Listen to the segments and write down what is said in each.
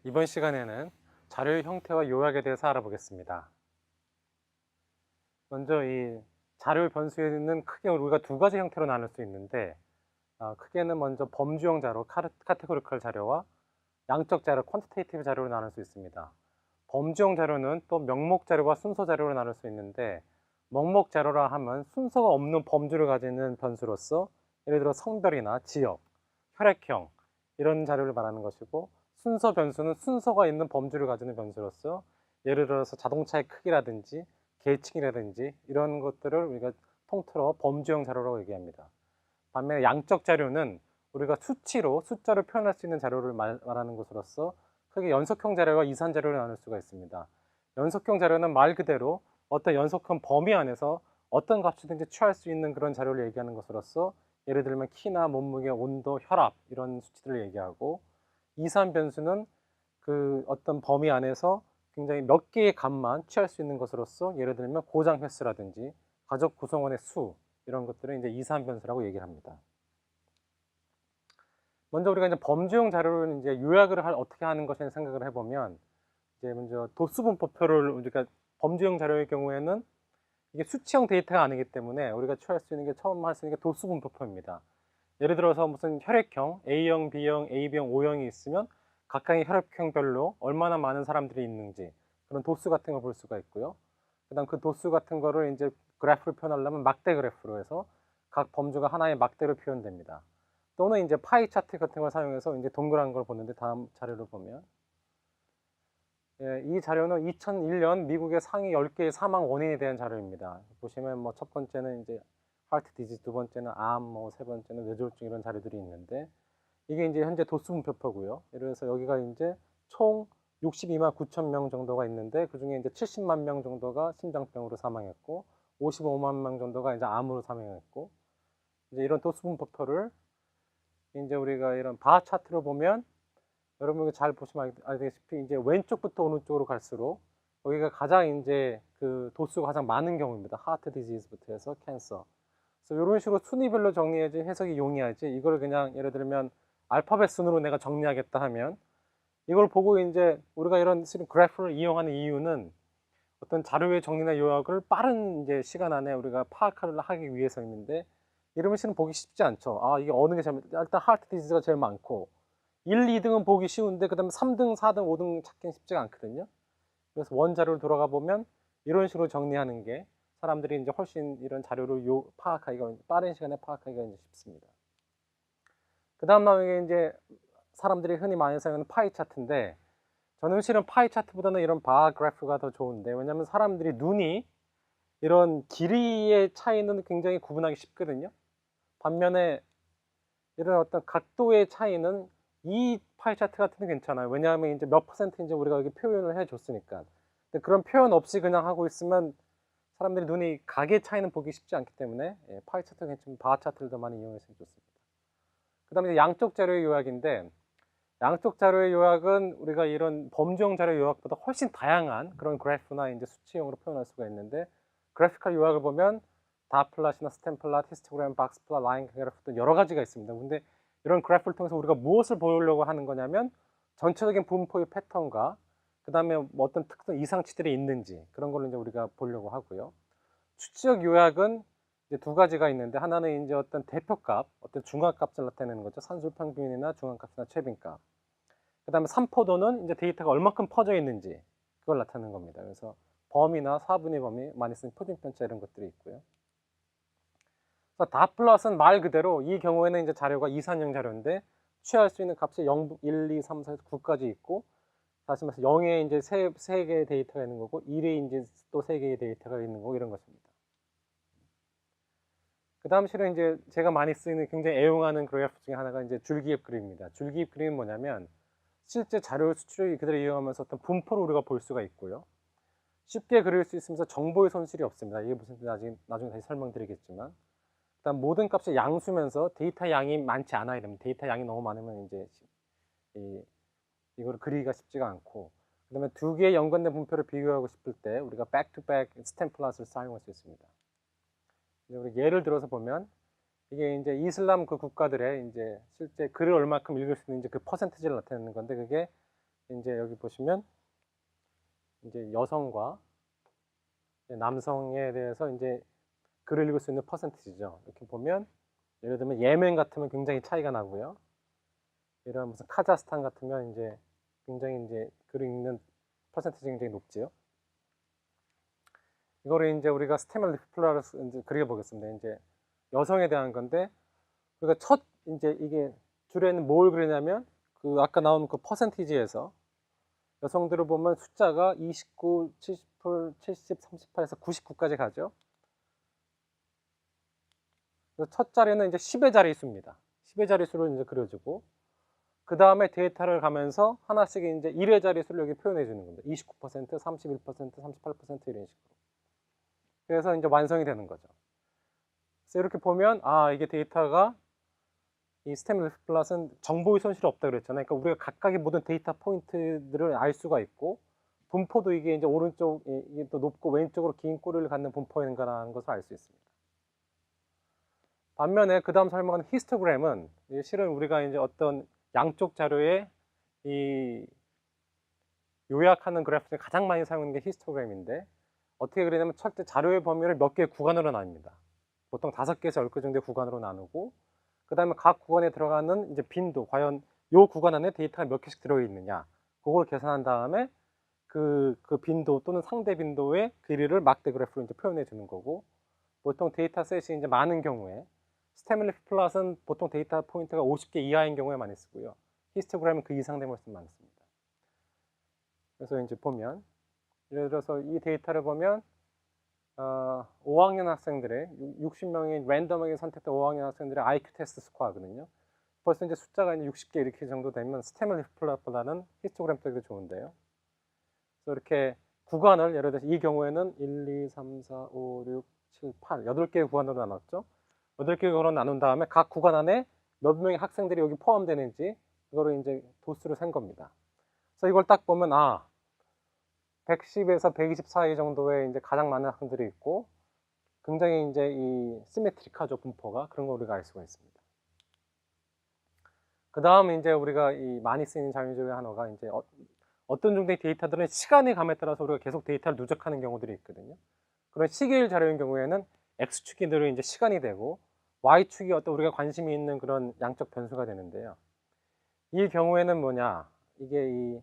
이번 시간에는 자료의 형태와 요약에 대해서 알아보겠습니다. 먼저 이 자료 변수에는 크게 우리가 두 가지 형태로 나눌 수 있는데, 크게는 먼저 범주형 자료, 카테고리컬 자료와 양적 자료, 퀀티테이티브 자료로 나눌 수 있습니다. 범주형 자료는 또 명목 자료와 순서 자료로 나눌 수 있는데, 명목 자료라 하면 순서가 없는 범주를 가지는 변수로서 예를 들어 성별이나 지역, 혈액형 이런 자료를 말하는 것이고, 순서 변수는 순서가 있는 범주를 가지는 변수로서 예를 들어서 자동차의 크기라든지 계층이라든지 이런 것들을 우리가 통틀어 범주형 자료라고 얘기합니다. 반면에 양적 자료는 우리가 수치로 숫자로 표현할 수 있는 자료를 말하는 것으로서 크게 연속형 자료와 이산 자료를 나눌 수가 있습니다. 연속형 자료는 말 그대로 어떤 연속형 범위 안에서 어떤 값이든지 취할 수 있는 그런 자료를 얘기하는 것으로서 예를 들면 키나 몸무게, 온도, 혈압 이런 수치들을 얘기하고, 이산 변수는 그 어떤 범위 안에서 굉장히 몇 개의 값만 취할 수 있는 것으로서 예를 들면 고장 횟수라든지 가족 구성원의 수 이런 것들을 이제 이산 변수라고 얘기를 합니다. 먼저 우리가 이제 범주형 자료를 이제 요약을 어떻게 하는 것을 생각을 해보면, 이제 먼저 도수분포표를 우리가 범주형 자료의 경우에는 이게 수치형 데이터가 아니기 때문에 우리가 취할 수 있는 게 처음 할 수 있는 게 도수분포표입니다. 예를 들어서 무슨 혈액형 A형, B형, AB형, O형이 있으면 각각의 혈액형별로 얼마나 많은 사람들이 있는지 그런 도수 같은 걸 볼 수가 있고요. 그다음 그 도수 같은 거를 이제 그래프로 표현하려면 막대 그래프로 해서 각 범주가 하나의 막대로 표현됩니다. 또는 이제 파이 차트 같은 걸 사용해서 이제 동그란 걸 보는데, 다음 자료를 보면, 이 자료는 2001년 미국의 상위 10개의 사망 원인에 대한 자료입니다. 보시면 뭐 첫 번째는 이제 하트 디지즈, 두 번째는 암, 뭐 세 번째는 뇌졸중 이런 자료들이 있는데, 이게 이제 현재 도수분표표고요. 예를 들어서 여기가 이제 총 62만 9천 명 정도가 있는데, 그 중에 이제 70만 명 정도가 심장병으로 사망했고, 55만 명 정도가 이제 암으로 사망했고, 이제 이런 도수분포표를 이제 우리가 이런 바 차트로 보면, 여러분이 잘 보시면 알다시피 이제 왼쪽부터 오른쪽으로 갈수록 여기가 가장 이제 그 도수가 가장 많은 경우입니다. 하트 디지즈부터 해서 캔서. 그래서 이런 식으로 순위별로 정리해야지 해석이 용이하지, 이걸 그냥 예를 들면 알파벳 순으로 내가 정리하겠다 하면, 이걸 보고 이제 우리가 이런 그래프를 이용하는 이유는 어떤 자료의 정리나 요약을 빠른 이제 시간 안에 우리가 파악을 하기 위해서있는데, 이러면 실은 보기 쉽지 않죠. 이게 어느 게 제일, 일단 하트 디지즈가 제일 많고 1, 2등은 보기 쉬운데 그 다음에 3등, 4등, 5등 찾기는 쉽지가 않거든요. 그래서 원자료를 돌아가 보면 이런 식으로 정리하는 게 사람들이 이제 훨씬 이런 자료를 파악하기가, 빠른 시간에 파악하기가 이제 쉽습니다. 그 다음 나오는 게 이제 사람들이 흔히 많이 사용하는 파이 차트인데, 저는 실은 파이 차트보다는 이런 바 그래프가 더 좋은데, 왜냐하면 사람들이 눈이 이런 길이의 차이는 굉장히 구분하기 쉽거든요. 반면에 이런 어떤 각도의 차이는 이 파이 차트 같은 게 괜찮아요. 왜냐하면 이제 몇 퍼센트인지 우리가 여기 표현을 해줬으니까. 근데 그런 표현 없이 그냥 하고 있으면 사람들이 눈이 각의 차이는 보기 쉽지 않기 때문에 파이 차트 괜찮으면 바 차트를 더 많이 이용해서 좋습니다. 그 다음에 양쪽 자료의 요약인데, 양쪽 자료의 요약은 우리가 이런 범주형 자료 요약보다 훨씬 다양한 그런 그래프나 이제 수치형으로 표현할 수가 있는데, 그래피컬 요약을 보면 다플랫이나 스탬플랫, 히스토그램, 박스플랫, 라인 그래프 등 여러 가지가 있습니다. 근데 이런 그래프를 통해서 우리가 무엇을 보려고 하는 거냐면 전체적인 분포의 패턴과 그 다음에 뭐 어떤 특정 이상치들이 있는지 그런 걸 이제 우리가 보려고 하고요. 수치적 요약은 이제 두 가지가 있는데, 하나는 이제 어떤 대표값, 어떤 중앙값을 나타내는 거죠. 산술평균이나 중앙값이나 최빈값. 그 다음에 산포도는 이제 데이터가 얼마큼 퍼져 있는지 그걸 나타내는 겁니다. 그래서 범위나 사분의 범위, 많이 쓰는 표준편차 이런 것들이 있고요. 그래서 다 플러스는 말 그대로 이 경우에는 이제 자료가 이산형 자료인데 취할 수 있는 값이 0, 1, 2, 3, 4, 9까지 있고, 다시 말해서 0에 이제 세 개의 데이터가 있는 거고 1에 이제 또 세 개의 데이터가 있는 거고 이런 것입니다. 그 다음 실은 이제 제가 많이 쓰는 굉장히 애용하는 그래프 중에 하나가 이제 줄기입 그림입니다. 줄기입 그림은 뭐냐면 실제 자료 수치를 그대로 이용하면서 어떤 분포를 우리가 볼 수가 있고요. 쉽게 그릴 수 있으면서 정보의 손실이 없습니다. 이게 무슨 뜻인지 나중에 다시 설명드리겠지만, 일단 모든 값이 양수면서 데이터 양이 많지 않아야 됩니다. 데이터 양이 너무 많으면 이제 이걸 그리기가 쉽지가 않고, 그 다음에 두 개의 연관된 분표를 비교하고 싶을 때 우리가 백투백 스탬플릿을 사용할 수 있습니다. 우리 예를 들어서 보면 이게 이제 이슬람 그 국가들의 이제 실제 글을 얼마큼 읽을 수 있는지 그 퍼센티지를 나타내는 건데, 그게 이제 여기 보시면 이제 여성과 남성에 대해서 이제 글을 읽을 수 있는 퍼센티지죠. 이렇게 보면 예를 들면 예멘 같으면 굉장히 차이가 나고요. 이런 무슨 카자흐스탄 같으면 이제 굉장히 이제 글을 읽는 퍼센티지가 굉장히 높지요. 이거를 이제 우리가 스테멜 플러스 이제 그려보겠습니다. 이제 여성에 대한 건데 우리가 첫 이제 이게 줄에는 뭘 그리냐면 그 아까 나온 그 퍼센티지에서 여성들을 보면 숫자가 29, 70, 70, 38에서 99까지 가죠. 첫 자리는 이제 10의 자릿수입니다. 10의 자릿수로 이제 그려주고 그 다음에 데이터를 가면서 하나씩 이제 1의 자릿수를 여기 표현해 주는 겁니다. 29%, 31%, 38% 이런 식으로. 그래서 이제 완성이 되는 거죠. 그래서 이렇게 보면 아 이게 데이터가 이 스테밀 플랫은 정보의 손실이 없다 그랬잖아요. 그러니까 우리가 각각의 모든 데이터 포인트들을 알 수가 있고 분포도 이게 이제 오른쪽 이게 또 높고 왼쪽으로 긴 꼬리를 갖는 분포인가라는 것을 알 수 있습니다. 반면에 그 다음 설명하는 히스토그램은 실은 우리가 이제 어떤 양쪽 자료에 이 요약하는 그래프 중에 가장 많이 사용하는 게 히스토그램인데 어떻게 그리냐면 첫째 자료의 범위를 몇 개의 구간으로 나뉩니다. 보통 5개에서 10개 정도의 구간으로 나누고 그 다음에 각 구간에 들어가는 이제 빈도, 과연 이 구간 안에 데이터가 몇 개씩 들어있느냐, 그걸 계산한 다음에 그 빈도 또는 상대 빈도의 길이를 막대 그래프로 이제 표현해 주는 거고, 보통 데이터셋이 이제 많은 경우에 스테밀리 플랫은 보통 데이터 포인트가 50개 이하인 경우에 많이 쓰고요. 히스토그램은 그 이상 되면 훨씬 많습니다. 그래서 이제 보면 예를 들어서 이 데이터를 보면 5학년 학생들의 60명이 랜덤하게 선택된 5학년 학생들의 IQ 테스트 스코어거든요. 벌써 이제 숫자가 이제 60개 이렇게 정도 되면 스테밀리 플랫보다는 히스토그램 쪽이 좋은데요. 그래서 이렇게 구간을 예를 들어서 이 경우에는 1, 2, 3, 4, 5, 6, 7, 8 8개의 구간으로 나눴죠. 8개의 구간으로 나눈 다음에 각 구간 안에 몇 명의 학생들이 여기 포함되는지 이거를 이제 도수를 센 겁니다. 그래서 이걸 딱 보면 110에서 120 사이 정도의 이제 가장 많은 학생들이 있고 굉장히 이제 이 시메트릭하죠, 분포가. 그런 거 우리가 알 수가 있습니다. 그 다음에 이제 우리가 이 많이 쓰이는 장면 중에 하나가 이제 어떤 정도의 데이터들은 시간의 감에 따라서 우리가 계속 데이터를 누적하는 경우들이 있거든요. 그런 시계일 자료인 경우에는 X축이 늘 이제 시간이 되고 Y축이 어떤 우리가 관심이 있는 그런 양적 변수가 되는데요. 이 경우에는 뭐냐, 이게 이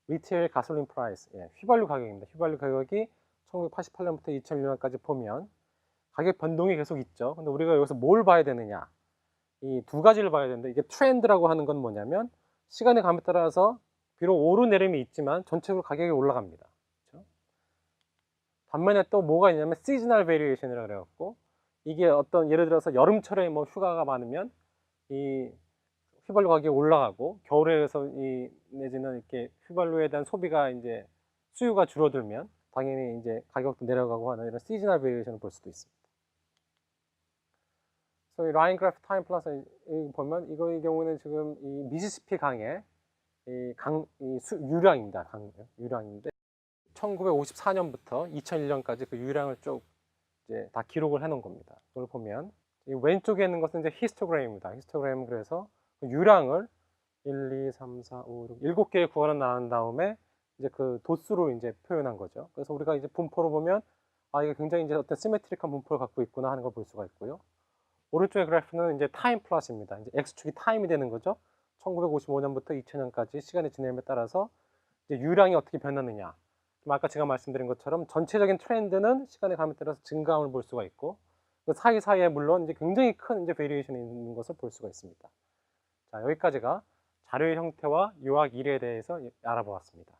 리테일 가솔린 프라이스, 휘발유 가격입니다. 휘발유 가격이 1988년부터 2001년까지 보면 가격 변동이 계속 있죠. 근데 우리가 여기서 뭘 봐야 되느냐, 이 두 가지를 봐야 되는데, 이게 트렌드라고 하는 건 뭐냐면 시간의 감에 따라서 비록 오르내림이 있지만 전체적으로 가격이 올라갑니다. 그렇죠? 반면에 또 뭐가 있냐면 시즈널 베리에이션이라고 그래갖고 이게 어떤 예를 들어서 여름철에 뭐 휴가가 많으면 이 휘발유 가격이 올라가고 겨울에서 이 내지는 이렇게 휘발유에 대한 소비가 이제 수요가 줄어들면 당연히 이제 가격도 내려가고 하는 이런 시즈널 베리에이션을 볼 수도 있습니다. 그래서 이 라인 그래프 타임 플러스 보면 이거의 경우는 지금 이 미시시피 강의 유량입니다. 유량인데 1954년부터 2001년까지 그 유량을 쭉 이제 다 기록을 해 놓은 겁니다. 이걸 보면 이 왼쪽에 있는 것은 이제 히스토그램입니다. 히스토그램은 그래서 그 유량을 1, 2, 3, 4, 5, 6, 7개의 구간을 나눈 다음에 이제 그 도수로 이제 표현한 거죠. 그래서 우리가 이제 분포로 보면 이게 굉장히 이제 어떤 시메트릭한 분포를 갖고 있구나 하는 걸 볼 수가 있고요. 오른쪽의 그래프는 이제 타임 플러스입니다. 이제 X축이 타임이 되는 거죠. 1955년부터 2000년까지 시간의 지남에 따라서 이제 유량이 어떻게 변하느냐. 아까 제가 말씀드린 것처럼 전체적인 트렌드는 시간의 감에 따라서 증가함을 볼 수가 있고 그 사이사이에 물론 이제 굉장히 큰 이제 베리에이션이 있는 것을 볼 수가 있습니다. 자, 여기까지가 자료의 형태와 요약 1에 대해서 알아보았습니다.